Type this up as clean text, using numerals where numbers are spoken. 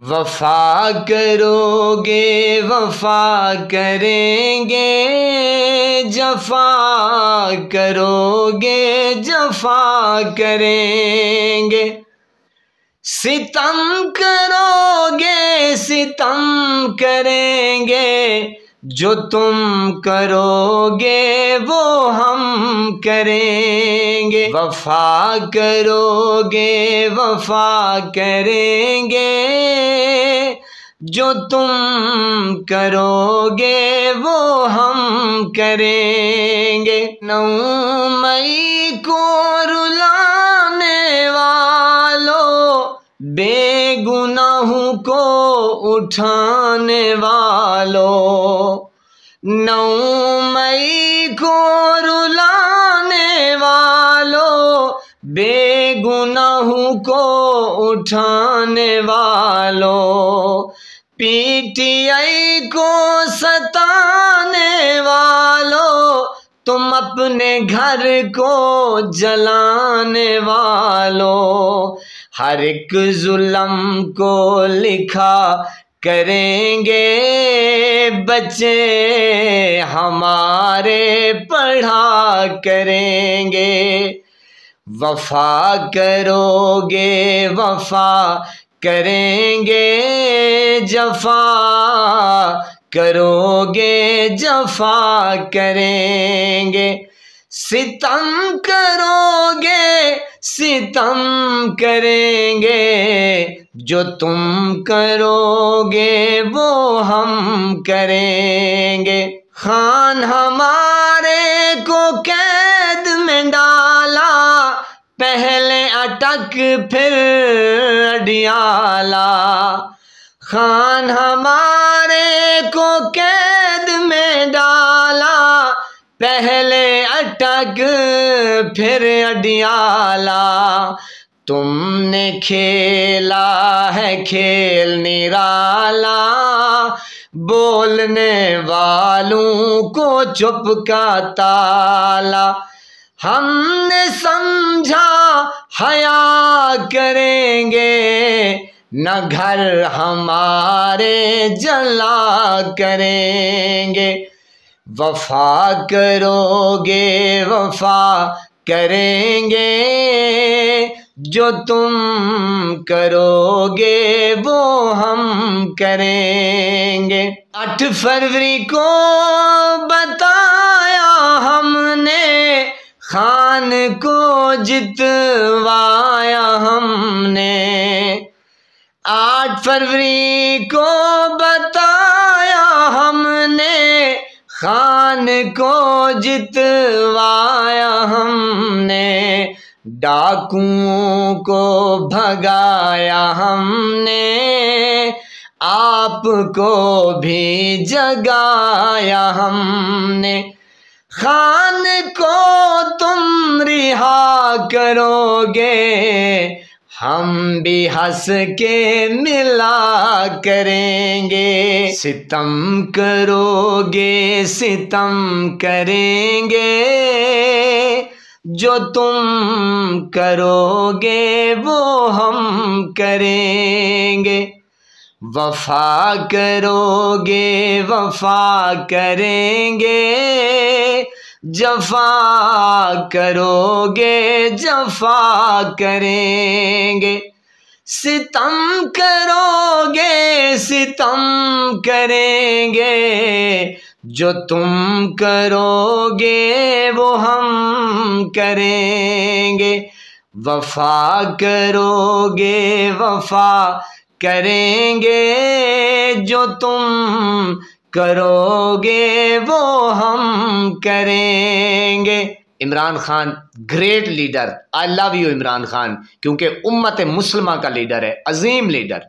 वफा करोगे वफा करेंगे, जफा करोगे जफा करेंगे। सितम करोगे सितम करेंगे, जो तुम करोगे वो हम करेंगे। वफा करोगे वफा करेंगे, जो तुम करोगे वो हम करेंगे। 9 मई को रुलाने वालों, बेगुनाहों को उठाने वालों। 9 मई को रुलाने वालों, बेगुनाहों को उठाने वालों। पीटीआई को सताने वालों, तुम अपने घर को जलाने वालों। हर एक जुल्म को लिखा करेंगे, बच्चे हमारे पढ़ा करेंगे। वफा करोगे वफा करेंगे, जफा करोगे जफा करेंगे। सितम करोगे सितम करेंगे, जो तुम करोगे वो हम करेंगे। खान हमारे को कैद में डाला, पहले अटक फिर अडियाला। खान हमारे को कैद में डाला, पहले अटक फिर अडियाला। तुमने खेला है खेल निराला, बोलने वालों को चुप का ताला। हमने समझा हया करेंगे, न घर हमारे जला करेंगे। वफा करोगे वफा करेंगे, जो तुम करोगे वो हम करेंगे। 8 फरवरी को बताया हमने, खान को जितवाया हमने। 8 फरवरी को बताया हमने, खान को जितवाया हमने। डाकुओं को भगाया हमने, आपको भी जगाया हमने। खान को तुम रिहा करोगे, हम भी हंस के मिला करेंगे। सितम करोगे सितम करेंगे, जो तुम करोगे वो हम करेंगे। वफा करोगे वफा करेंगे, जफा करोगे जफा करेंगे। सितम करोगे सितम करेंगे, जो तुम करोगे वो हम करेंगे। वफा करोगे वफा करेंगे, जो तुम करोगे वो हम करेंगे। Imran Khan great leader, I love you Imran Khan, क्योंकि उम्मत मुस्लिमा का लीडर है, अजीम लीडर।